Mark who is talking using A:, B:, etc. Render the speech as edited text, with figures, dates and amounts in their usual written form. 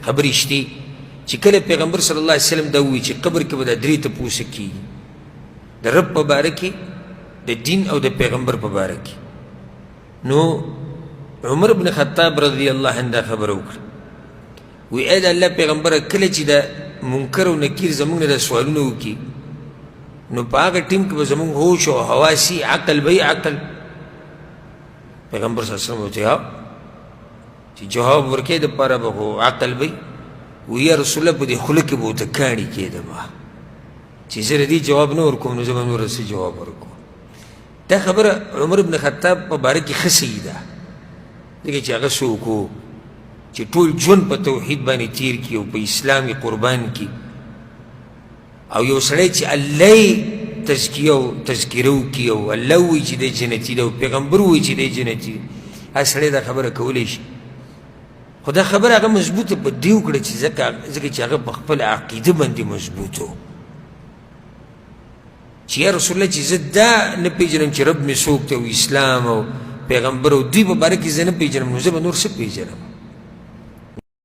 A: خبرې شتې چې کله پیغمبر صلی الله علیه وسلم دا ووایي چې قبر کې به دا درې تپوسه کېږي د رب په باره کې د دین او د پیغمبر په باره کې نو عمر بن خطاب رضی الله عنه دا خبره وکړه وی ای د الله پیغمبره کله چې دا منکر او نکیر زمونږ نه دا سوالونه وکړي نو په هغه ټیم کې به زمونږ هوش او حواسي عقل به عقل پیغمبر صلی الله علیه وسلم ورته چې جواب ورکړي دپاره به خو عقل به وی یا رسول الله په دې خوله کې به ورته کاڼي کېدمه چې زه د دې جواب نه ورکوم نو زه به نور څه جواب ورکوم دا خبره عمر بن خطاب په باره کې ښه صحیح ده ځکه چې هغه څوک و چې ټول ژوند په توحید باندې تیر کړي او په اسلام یې قربان کړي او یو سړی چې الله یې تزکیه او تذکره وکړي او الله ووایي چې دی جنتي دی او پیغمبر ووایي چې دی جنتي دی هغه سړی دا خبره کولی شي خو دا خبره هغه مضبوطه په دې وکړه چې ځکه چې هغه په خپله عقیده باندې مضبوط و چې یا رسول الله چې زه دا نه پېژنم چې رب مې څوک دی او اسلام او پیغمبر او دوی په باره کې زه نه پېژنم نو زه به نور څه پېژنم